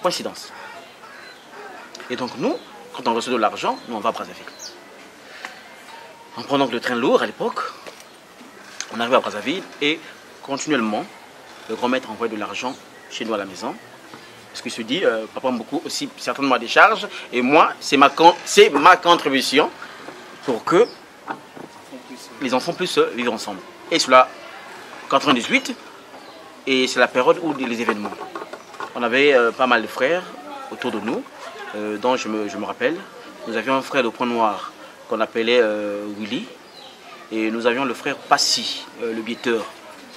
Coïncidence. Et donc nous, quand on reçoit de l'argent, nous on va à Brazzaville. On prend donc le train lourd à l'époque, on arrive à Brazzaville et continuellement, le grand maître envoie de l'argent chez nous à la maison. Parce qu'il se dit, papa beaucoup aussi certainement a des charges, et moi, c'est ma contribution pour que les enfants puissent vivre ensemble. Et cela, 98, et c'est la période où les événements. On avait pas mal de frères autour de nous, dont je me rappelle. Nous avions un frère de Point Noir qu'on appelait Willy, et nous avions le frère Passy, le bietteur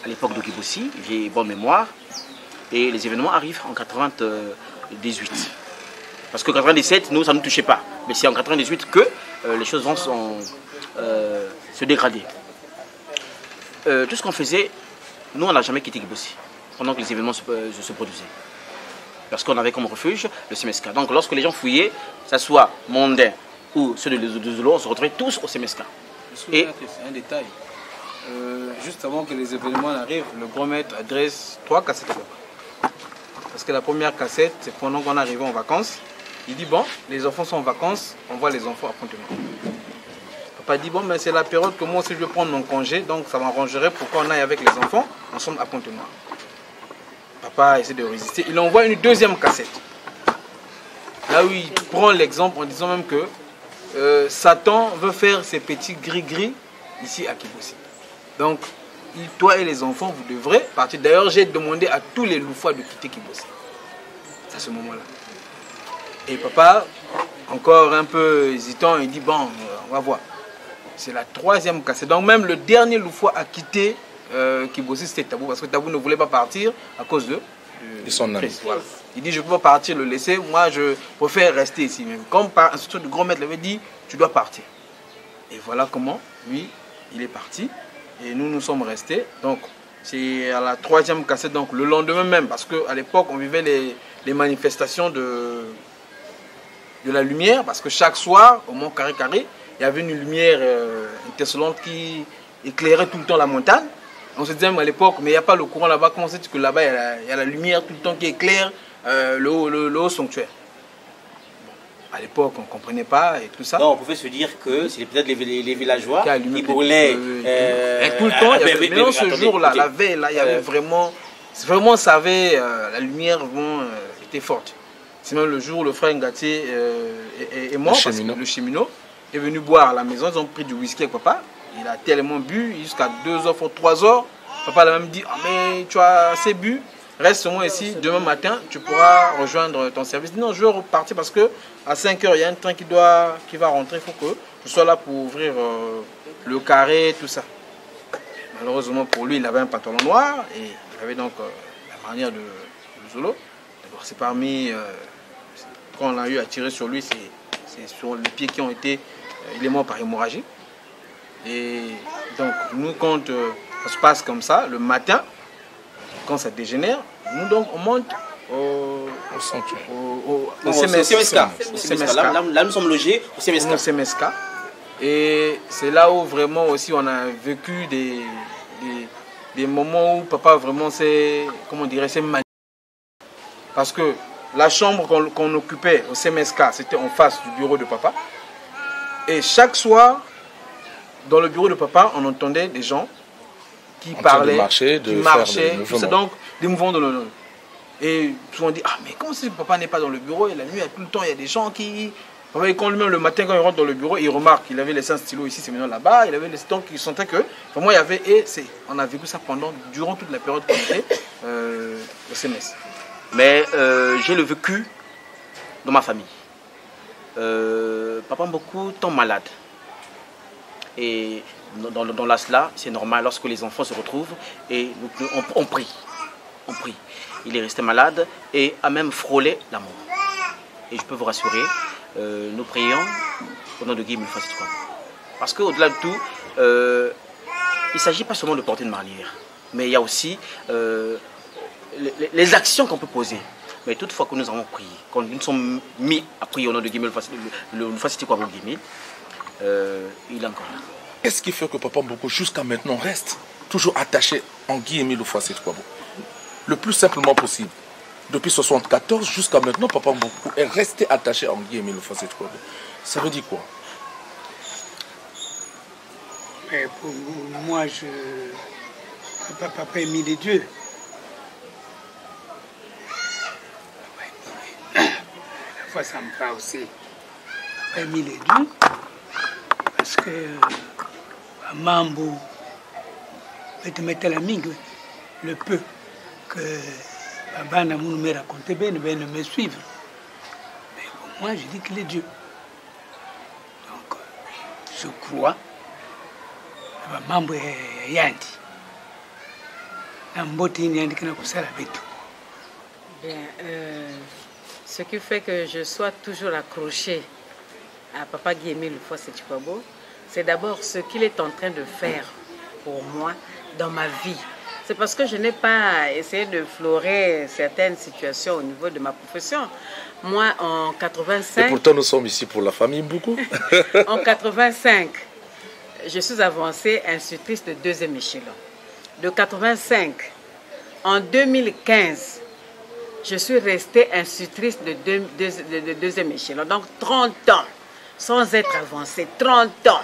à l'époque de Kibossi, j'ai bonne mémoire. Et les événements arrivent en 98. Parce qu'en 97, nous, ça ne nous touchait pas. Mais c'est en 98 que les choses vont se dégrader. Tout ce qu'on faisait, nous, on n'a jamais quitté Kibossi pendant que les événements se produisaient. Parce qu'on avait comme refuge le CMSK. Donc lorsque les gens fouillaient, que ce soit mondains ou ceux de Zolo, on se retrouvait tous au CMSK. Et c'est un détail. Juste avant que les événements arrivent, le grand maître adresse 3 cassettes à papa. Parce que la première cassette, c'est pendant qu'on arrivait en vacances. Il dit, bon, les enfants sont en vacances, on voit les enfants à Pointe-Noire. Papa dit, bon, mais c'est la période que moi aussi je vais prendre mon congé, donc ça m'arrangerait pour qu'on aille avec les enfants ensemble à Pointe-Noire. Papa essaie de résister. Il envoie une deuxième cassette. Là où il prend l'exemple en disant même que Satan veut faire ses petits gris-gris ici à Kibossi. Donc, toi et les enfants, vous devrez partir. D'ailleurs, j'ai demandé à tous les loufois de quitter Kibossi. C'est à ce moment-là. Et papa, encore un peu hésitant, il dit, bon, on va voir. C'est la troisième cassette. Donc même le dernier loufois a quitté Kibossi, c'était Tabou. Parce que Tabou ne voulait pas partir à cause de son ami. Voilà. Il dit, je ne peux pas partir, le laisser. Moi, je préfère rester ici. Même comme par instruction du grand maître l'avait dit, tu dois partir. Et voilà comment, lui, il est parti. Et nous, nous sommes restés. Donc, c'est à la troisième cassette, donc le lendemain même, parce qu'à l'époque, on vivait les manifestations de la lumière, parce que chaque soir, au Mont Carré-Carré, il y avait une lumière intersolante qui éclairait tout le temps la montagne. On se disait même à l'époque, mais il n'y a pas le courant là-bas, comment c'est que là-bas, il y a la lumière tout le temps qui éclaire le haut sanctuaire. À l'époque, on ne comprenait pas et tout ça. Donc, on pouvait se dire que c'est peut-être les villageois qui brûlaient. Tout le temps, mais non, ce jour-là, la veille, là, il y avait vraiment, on savait, la lumière était forte. C'est même le jour où le frère Ngati est mort, parce que le cheminot est venu boire à la maison. Ils ont pris du whisky avec papa. Il a tellement bu, jusqu'à 2h, 3h. Papa l'a même dit, ah, mais tu as assez bu. Reste seulement ici, demain matin, tu pourras rejoindre ton service. Non, je vais repartir parce que à 5h, il y a un train qui va rentrer. Il faut que je sois là pour ouvrir le carré, tout ça. Malheureusement pour lui, il avait un pantalon noir et il avait donc la manière de Zolo. D'abord, c'est parmi, quand on a eu à tirer sur lui, c'est sur les pieds qui ont été, il est mort par hémorragie. Et donc, nous, quand ça se passe comme ça, le matin, quand ça dégénère, nous donc on monte au CMSK. Là, nous sommes logés au CMSK. Au CMSK. Et c'est là où vraiment aussi on a vécu des moments où papa vraiment s'est, comment on dirait, c'est magnifique. Parce que la chambre qu'on occupait au CMSK, c'était en face du bureau de papa. Et chaque soir, dans le bureau de papa, on entendait des gens qui parlaient, qui marchaient, donc des mouvements de l'honneur. Et souvent on dit, ah mais comment c'est que papa n'est pas dans le bureau? Et la nuit, tout le temps, il y a des gens qui... Quand lui-même, le matin, quand il rentre dans le bureau, il remarque qu'il avait laissé un stylo ici, c'est maintenant là-bas, il avait laissé, donc il sentait que, vraiment, il y avait, et on a vécu ça durant toute la période qu'on était au CMS. Mais j'ai le vécu dans ma famille. Papa beaucoup tombe malade. Et dans l'asla, c'est normal lorsque les enfants se retrouvent et on prie. On prie. Il est resté malade et a même frôlé la mort. Et je peux vous rassurer, nous prions au nom de Guy Mulfas. Parce qu'au-delà de tout, il ne s'agit pas seulement de porter une marlière, mais il y a aussi les actions qu'on peut poser. Mais toutefois que nous avons prié, quand nous sommes mis à prier au nom de Guy Mulfas, il est encore là. Qu'est-ce qui fait que Papa Mboko jusqu'à maintenant reste toujours attaché en Guy Emile Foisset Kwabo? Le plus simplement possible. depuis 1974 jusqu'à maintenant, Papa Mboukou est resté attaché à Guy Émile Houphouët Boigny. Ça veut dire quoi? Mais pour moi, Papa Émile est Dieu. La fois, ça me parle aussi. Papa Émile est Dieu. Parce que Mambo, le peu que Baba n'a me raconté, ne me suivre. Mais pour moi, je dis qu'il est Dieu. Donc, je crois. Mambo est Yandi. Bien, ce qui fait que je sois toujours accrochée à Papa Guy Émile Houphouët Boigny, c'est d'abord ce qu'il est en train de faire pour moi dans ma vie. C'est parce que je n'ai pas essayé de florer certaines situations au niveau de ma profession. Moi, en 85... Et pourtant, nous sommes ici pour la famille Mboukou. En 85, je suis avancée institutrice de 2e échelon. De 85, en 2015, je suis restée institutrice de 2e échelon. Donc 30 ans, sans être avancée, 30 ans.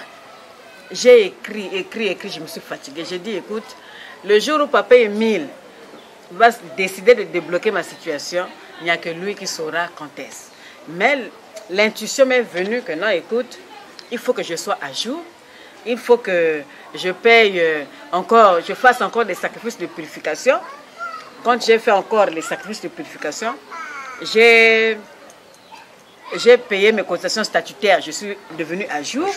J'ai écrit, je me suis fatiguée. J'ai dit, écoute, le jour où Papa Émile va décider de débloquer ma situation, il n'y a que lui qui saura quand est-ce. Mais l'intuition m'est venue que non, écoute, il faut que je sois à jour, il faut que je paye encore, je fasse encore des sacrifices de purification. Quand j'ai fait encore les sacrifices de purification, j'ai payé mes cotisations statutaires, je suis devenue à jour.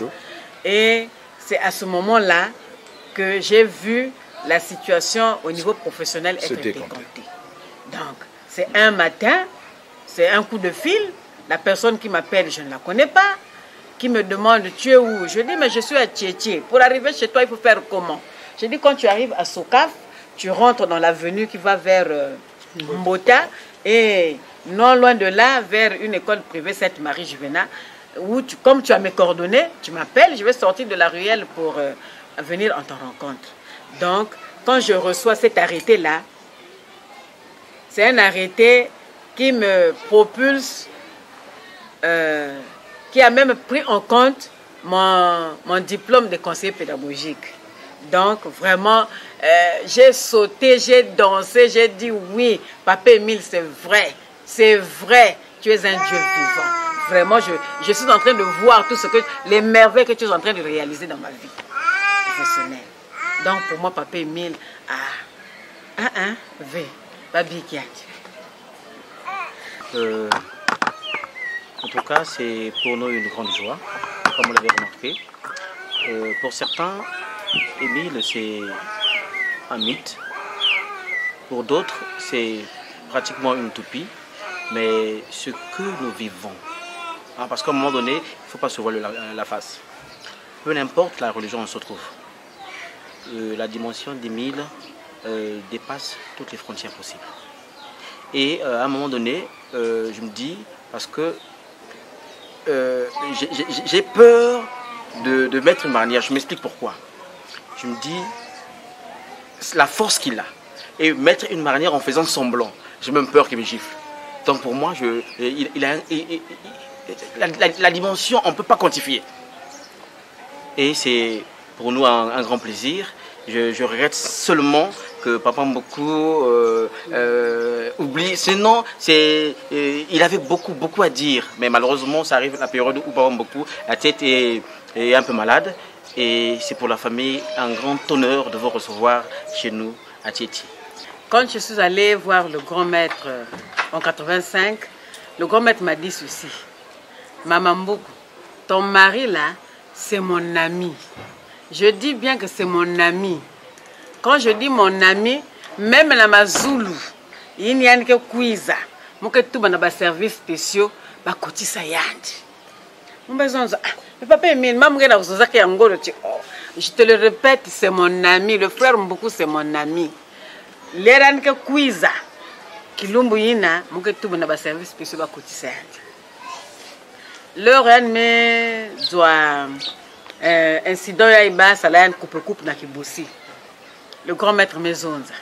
Et c'est à ce moment-là que j'ai vu la situation au niveau professionnel être décomptée. Donc, c'est un matin, c'est un coup de fil, la personne qui m'appelle, je ne la connais pas, qui me demande tu es où? Je dis mais je suis à Tchétché. Pour arriver chez toi, il faut faire comment? Je dis quand tu arrives à Sokaf, tu rentres dans l'avenue qui va vers Mbota et non loin de là, vers une école privée Sainte-Marie Juvénat, où comme tu as mes coordonnées, tu m'appelles, je vais sortir de la ruelle pour venir en ta rencontre. Donc, quand je reçois cet arrêté-là, c'est un arrêté qui me propulse, qui a même pris en compte mon diplôme de conseiller pédagogique. Donc, vraiment, j'ai sauté, j'ai dansé, j'ai dit oui, Papa Émile, c'est vrai, tu es un Dieu vivant. Vraiment, je suis en train de voir tout ce que, les merveilles que tu es en train de réaliser dans ma vie professionnelle. Donc, pour moi, Papa Émile, Babi Kiat. En tout cas, c'est pour nous une grande joie, comme vous l'avez remarqué. Pour certains, Émile, c'est un mythe. Pour d'autres, c'est pratiquement une utopie. Mais ce que nous vivons, parce qu'à un moment donné, il ne faut pas se voiler la face. Peu importe la religion où on se trouve. La dimension d'Émile dépasse toutes les frontières possibles. Et à un moment donné, je me dis, parce que j'ai peur de mettre une marnière. Je m'explique pourquoi. Je me dis, la force qu'il a, et mettre une marnière en faisant semblant, j'ai même peur qu'il me gifle. Donc pour moi, la dimension, on ne peut pas quantifier. Et c'est pour nous un grand plaisir. Je regrette seulement que Papa Mboukou oublie. Sinon, il avait beaucoup à dire. Mais malheureusement, ça arrive à la période où Papa Mboukou, la tête est un peu malade. Et c'est pour la famille un grand honneur de vous recevoir chez nous à Tchétché. Quand je suis allée voir le grand maître en 85, le grand maître m'a dit ceci. Maman Mboukou, ton mari là, c'est mon ami. Je dis bien que c'est mon ami. Quand je dis mon ami, même la Mazulu, il n'y a que Kouiza. Moi, que tout le services spéciaux, bah, côté ça yandi. Le papa Émile, je te le répète, c'est mon ami. Le frère Mboukou, c'est mon ami. L'Iran que Kouiza, Kilumbu Yina, moi, que tout le services spéciaux, bah, côté ça yandi. Le mais doit incident yaïba salayan coupe na Kibossi. Le grand maître Maisonza,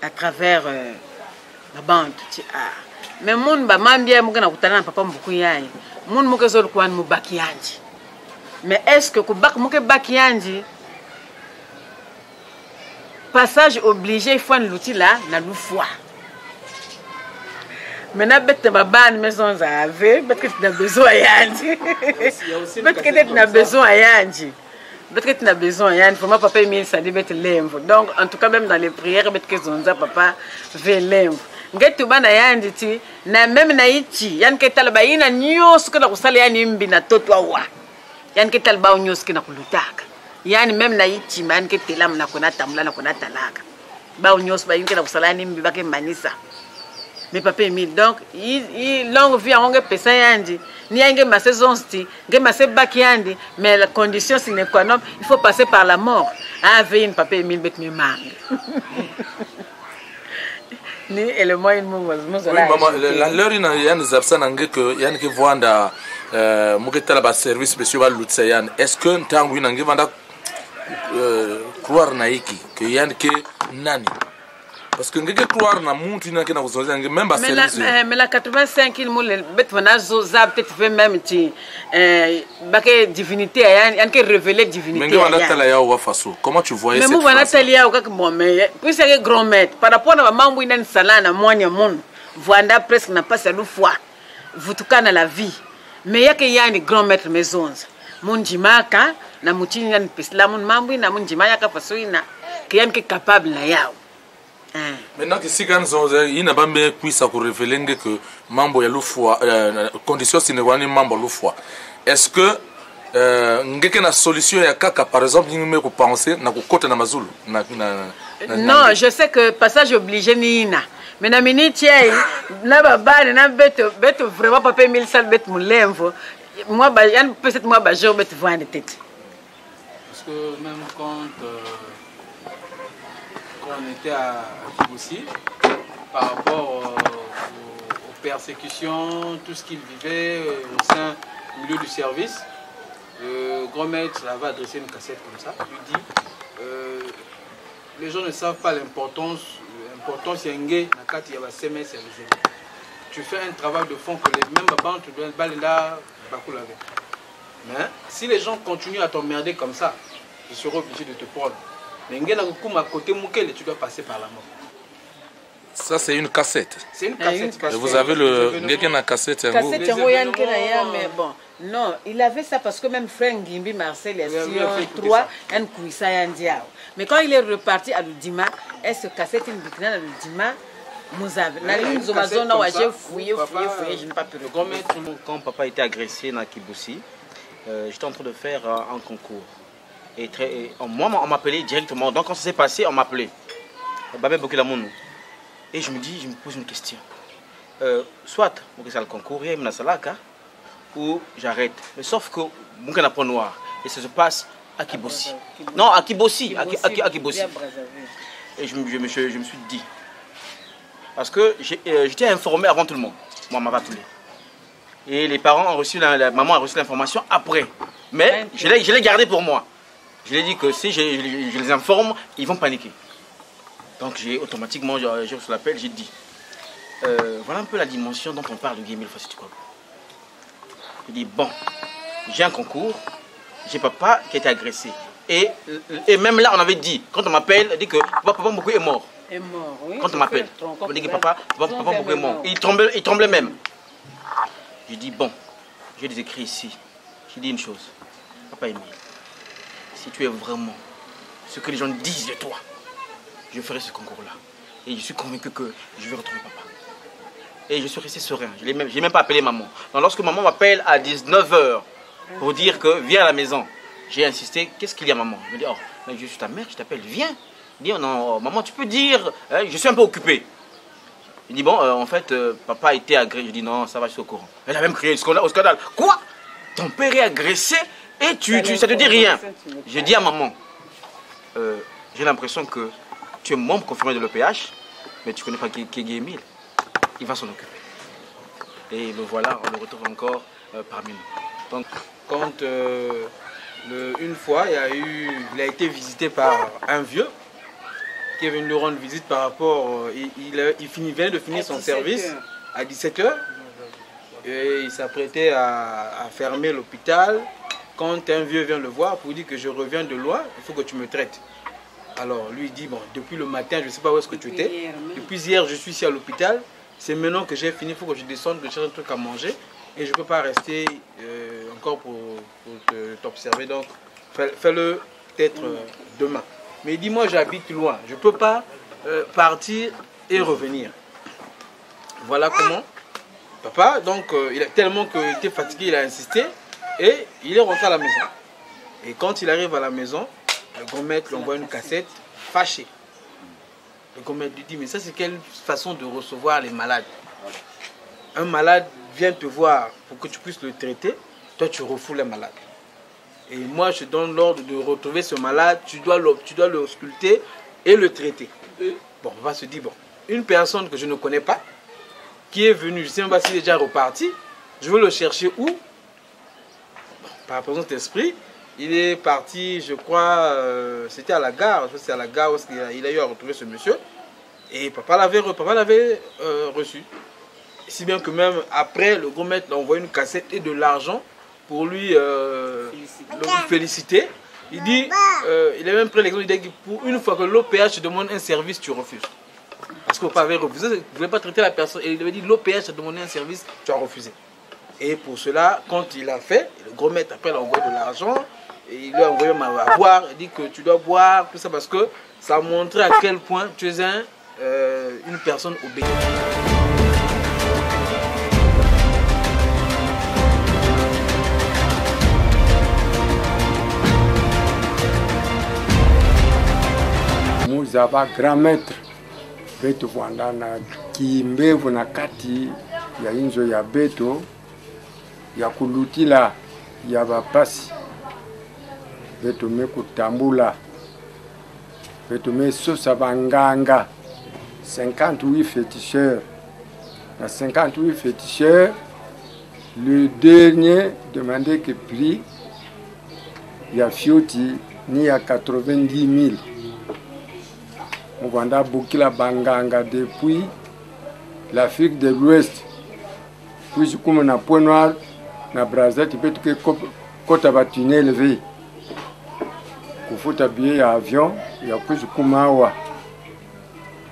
à travers Babantu ti mais mon ba mambia mukana kutana papa mbuku yayi. Mon muke zol kwan mu bakiyanji. Mais est-ce que kubak muke bakiyanji passage obligé il faut l'outil là na foi. Maintenant bête ma ban maison avait parce que tu as besoin yanji. Parce que tu as besoin yanji. Parce que tu as besoin yanji. Pour moi papa il ça dit bête lemvo. Donc en tout cas même dans les prières bête que zonza papa veut lemvo. Ngetu bana yanji ti na même na ichi yani ke talba ina nyos kana kusala yani mbi na totwa wa. Yani ke talba nyos kina kulutaka. Yani même na ichi man ke telam na kona tamla na kona talaka. Ba nyos ba yinke na kusala yani mbi bake manisa. Mais papa Emile donc il longue vie on pesa yandi ni yange ma saison sti nge ma se baki yandi mais la condition sine qua non il faut passer par la mort avec une papa Emile bet me mang ni élément une mot oui maman l'heure ina yani zabsa nange que yani ke voanda muketala ba service monsieur ba lutsa yani est-ce que ntangu ina nge vanda croire na hiki que yani ke nani. Parce que ngeke croire na muntu ina kena kuzoza même ba service mais la 85 il moule bet vana zoza peut-être fait même ti baké divinité yani que révéler divinité mais ngwana tala ya wa faso comment tu voyais cette mais moi na tala ya ka bon mais puis c'est grand maître par rapport à mambo ina ni sala na mwanya mon voanda presque na pas une fois vous tout na la vie mais yake yani grand maître maison mon jimaka na mutini na pesla mon mambo ina mon jimaya ka faso ina que yani capable na yao. Maintenant que si quand il n'a pas bien puissant pour révéler que mambo ya lufwa condition sine wani mambo lufwa est-ce que ngeke na solution ya kaka par exemple ni me ko penser na ko kota na mazulu non je sais que passage obligé ni na mais na minute na baba na beto vraiment papa 1000 sal bet mulemvo moi ba peut-être moi ba jour bet vendre tête parce que même quand on était à Kiboussi, par rapport aux persécutions, tout ce qu'il vivait au sein du milieu du service, le grand maître avait adressé une cassette comme ça. Il dit les gens ne savent pas l'importance yenge nakati ya SMS service. Tu fais un travail de fond que les mêmes babans tu dois baler là bakula avec. Mais si les gens continuent à t'emmerder comme ça, ils seront obligés de te prendre. Mais côté Mukele, tu dois passer par la mort. Ça c'est une cassette. C'est une cassette. Et vous avez le Ngekena cassette. Cassette mais bon. Non, il avait ça parce que même Frank Gimbi Marcel est sur 3 un couissa yandiao. Mais quand il est reparti à l'Udima, est-ce que cassette une bikina à l'Udima nous avez une zone où j'ai fouillé, je n'ai pas pu le grand maître. Quand papa était agressé dans Kiboussi, j'étais en train de faire un concours. Et moi, on m'appelait directement. Donc, quand ça s'est passé, on m'appelait. Et je me pose une question. Soit, je le concours, ou j'arrête. Mais sauf que je suis un noir. Et ça se passe à Kiboussi. Non, à Kiboussi. À Kiboussi. Et je me suis dit. Parce que j'étais informé avant tout le monde. Moi, on m'a appelé. Et les parents ont reçu, la maman a reçu l'information après. Mais je l'ai gardé pour moi. Je lui ai dit que si je les informe, ils vont paniquer. Donc j'ai automatiquement, j'ai reçu l'appel, j'ai dit, voilà un peu la dimension dont on parle de Guy Emile Fassi-Tukwabo. Je dis, bon, j'ai un concours, j'ai papa qui a été agressé. Et même là, on avait dit, quand on m'appelle, on dit que papa beaucoup est mort. Est mort, oui. Quand on m'appelle, on dit que papa beaucoup est mort. Il tremblait même. Je dis, bon, j'ai des écrits ici. J'ai dit une chose, papa Emile. Si tu es vraiment ce que les gens disent de toi, je ferai ce concours-là. Et je suis convaincu que je vais retrouver papa. Et je suis resté serein. Je n'ai même pas appelé maman. Donc lorsque maman m'appelle à 19 h pour dire que viens à la maison, j'ai insisté, qu'est-ce qu'il y a maman? Elle me dit, oh, mais je suis ta mère, je t'appelle, viens. Elle dit, non, maman, tu peux dire, hein, je suis un peu occupé. Il dit, bon, en fait, papa a été agressé. Je dis, non, ça va, je suis au courant. Elle a même crié au scandale. Quoi? Ton père est agressé? Et ça te dit rien. J'ai dit à maman, j'ai l'impression que tu es membre confirmé de l'EPH, mais tu ne connais pas qui est Guy Emile. Il va s'en occuper. Et le voilà, on le retrouve encore parmi nous. Donc, quand une fois, il a été visité par un vieux, qui est venu lui rendre visite par rapport... il venait de finir son service à 17h. Et il s'apprêtait à fermer l'hôpital. Quand un vieux vient le voir pour lui dire que je reviens de loin, il faut que tu me traites. Alors lui dit, bon, depuis le matin, je ne sais pas où est-ce que tu étais. Depuis hier, je suis ici à l'hôpital. C'est maintenant que j'ai fini, il faut que je descende, que je cherche un truc à manger. Et je ne peux pas rester encore pour t'observer. Donc, fais-le peut-être demain. Mais il dit, moi j'habite loin. Je ne peux pas partir et revenir. Voilà comment. Papa, donc, il a tellement qu'il était fatigué, il a insisté. Et il est rentré à la maison. Et quand il arrive à la maison, le grand maître lui envoie une cassette fâché. Le grand maître lui dit, mais ça c'est quelle façon de recevoir les malades? Un malade vient te voir pour que tu puisses le traiter, toi tu refoules les malades. Et moi je donne l'ordre de retrouver ce malade, tu dois le sculpter et le traiter. Bon, on va se dire, bon, une personne que je ne connais pas, qui est venue, je ne sais même pas s'il est déjà reparti, je veux le chercher où? Par présence d'esprit, il est parti, je crois, c'était à la gare, je crois que c'était à la gare où il a eu à retrouver ce monsieur. Et papa l'avait reçu. Si bien que même après, le gros maître l'a envoyé une cassette et de l'argent pour lui féliciter. Il dit, il a même pris l'exemple, il dit que pour une fois que l'OPH te demande un service, tu refuses. Parce que papa avait refusé, il ne voulait pas traiter la personne. Et il avait dit, l'OPH te demandé un service, tu as refusé. Et pour cela, quand il a fait, le gros maître après l'a envoyé de l'argent, et il lui a envoyé à boire, il dit que tu dois boire, tout ça, parce que ça montrait à quel point tu es une personne obéissante. Muzaba grand maître Beto Vandana kimbevu na kati ya inzo ya Beto ya kulutila ya bapasi Beto me kutambula Beto me sosa banganga 58 féticheurs. Na 58 féticheurs, le dernier demandait que prix ya fioti ni ya 90 000. On va Bukila banganga depuis l'Afrique de l'Ouest. Puis je comme na Point Noir, na Brazza, tu peux que côte à tunnel élevé. Pour foutre billet à avion, il y a plus de Kumawa.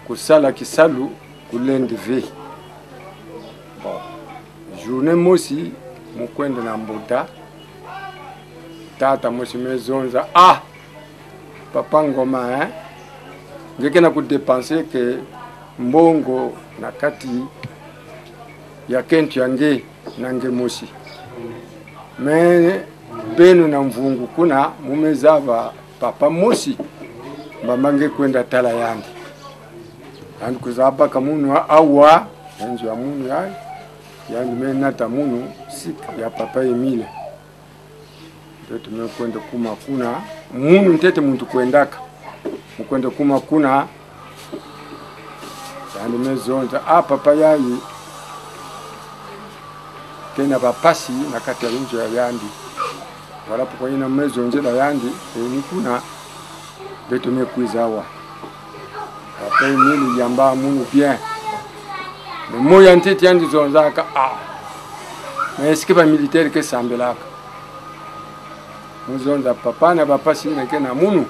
Kusala Kisalu, Kulen de V. Bon, journée moi aussi, mon coin de Nambota. Tata moi aussi maison, ah, papa ngoma, hein. Je na dépenser que mbongo na kati ya kentu yange nange mosi. Mais benu na mvungu kuna mumezava papa mosi mbamange kwenda tala yangu. And kuzaba kamunu awa enzo ya munu yani menata munu sik ya papa Emile. Ndio tumekwenda kuma kuna munu ntete muntu kwendaka. Mkwenda kuma kuna yani mezonza papa yayi kena bapasi na kati ya nje ya yandi wala kwa ina mezonza la yandi ni kuna beto mekuizawa papa Emile yamba munu bien mais moya ntete yandi zonzaka mais est-ce que ba militaire que sambelaka muzonza papa na bapasi na kena munu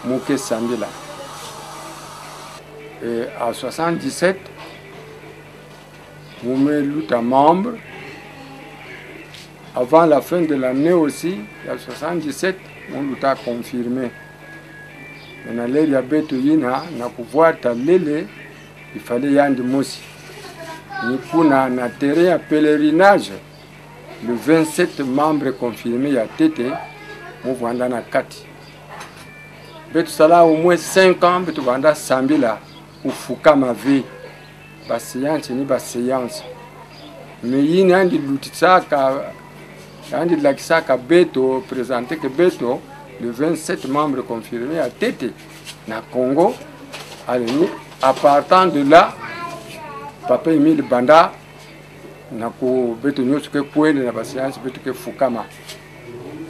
Mouké Sambila. Et à 77, vous mettez l'outil membre. Avant la fin de l'année aussi, à 77, on l'a confirmé. Maintenant, il y a Betoyina, na pouvoir t'aller, il fallait y aller aussi. Nous avons un terrain à pèlerinage. Le 27 membres confirmés, il y a Tété, nous avons un 4. Betu sala au moins 5 ans, betu vanda Sambila, ou fouka ma vie. Ba séance ni ba séance. Mais il y a des l'outisaka, il y a des Beto présenté que Beto, le 27 membres confirmés à Tété, na Congo, à partant de là, papa Emile Banda, na ko Beto nyosuke kwende na ba séance betu ke fukama.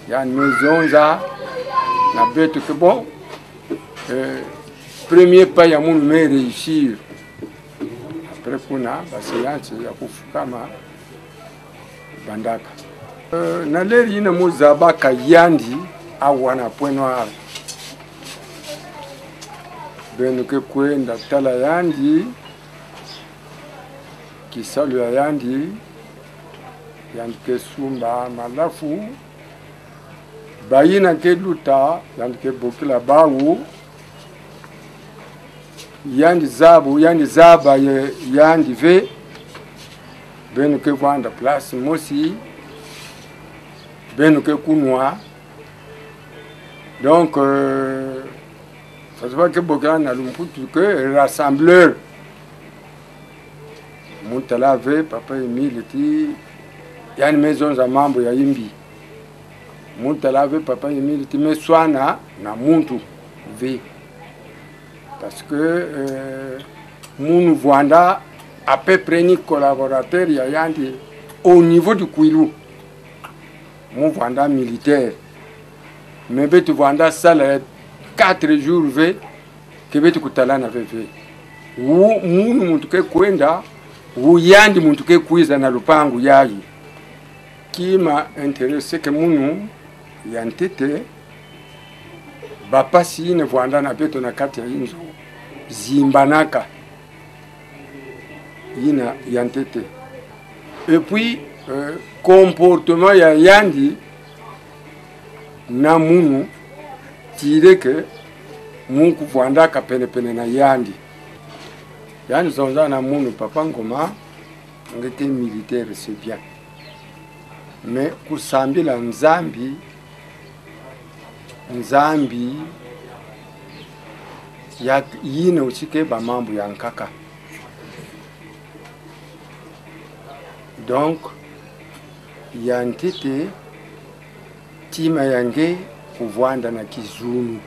Ya maison za na Beto que bon. premier pas ya munu me réussir après kuna basayansi ya kufukama bandaka na leri ina muzabaka yandi awana point noir benuke kwenda tala yandi kisalu ya yandi ke sumba malafu bayina ke luta ke bokila bawu yandi zaba yandi ve benu ke vanda place mosi benu ke kunwa donc ça se voit que bokila na lumputu que rassembleur Moutala ve papa Emile ti yani maison za mambo ya imbi Moutala ve papa Emile ti meswana na muntu ve parce que munu voanda à peu près ni collaborateur ya yandi au niveau du Kwilu mon voanda militaire mais betu voanda sala 4 jours ve que betu kutala na ve ou munu muntu ke kwenda uyandi muntu ke kuiza na lupangu yayi kima intéressé que munu yantete bapasi ne voanda na beto na kati ya inzo zimbanaka yina yantete et puis comportement ya yandi na munu tire que mungu voanda ka pene na yandi yani zonza na munu papa ngoma ngeke militaire c'est bien mais kusambila nzambi ya yine uchike ba mambo ya nkaka donc ya ntete tima yange kuvwanda na kizunu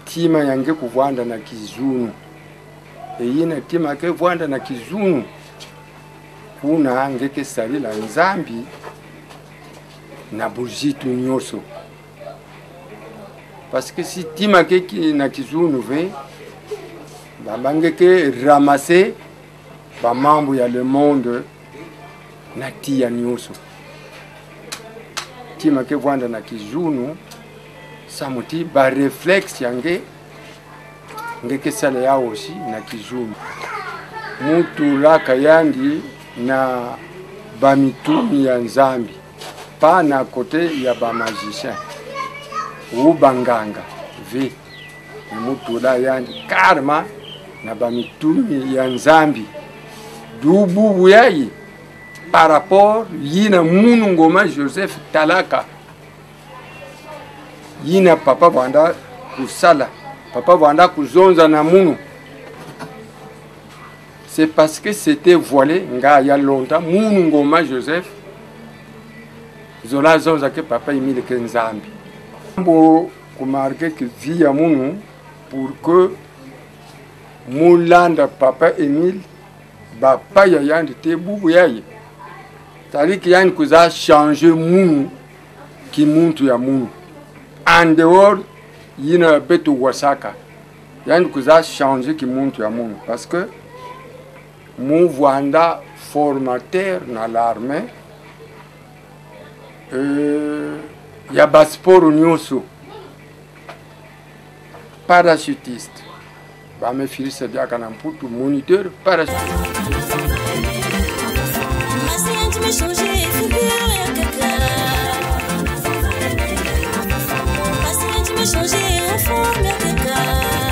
tima yange kuvwanda na kizunu eyina tima ke vwanda na kizunu kuna ngeke salila nzambi na bujitu nyoso parce que si tima ke na kizunu ve babangeke ramasser ba mambo ya le monde na tia nyoso tima ke vwanda na kizunu samuti ba reflex yange ngeke sala ya aussi na kizunu mutu la kayandi na ba mitumi ya nzambi pa na kote ya ba magicien ou banganga ve mutu la yandi karma na ba mitumi ya nzambi dubu yayi par rapport yina munu ngoma Joseph Talaka yina papa vanda kusala papa vanda kuzonza na munu c'est parce que c'était voilé nga ya longtemps munu ngoma Joseph zola zonza que papa Emile Kenzambi mbo kumarke que via munu pour que mulanda papa Emile ba pa ya yandi te bubu yayi tali ki yani kuza changer munu ki muntu ya munu en dehors yina betu wasaka yani kuza changer ki muntu ya munu parce que mon voanda formateur na l'armée ya basporo nyoso parachutiste ba me filisa diaka na mputu moniteur parachutiste changer en forme de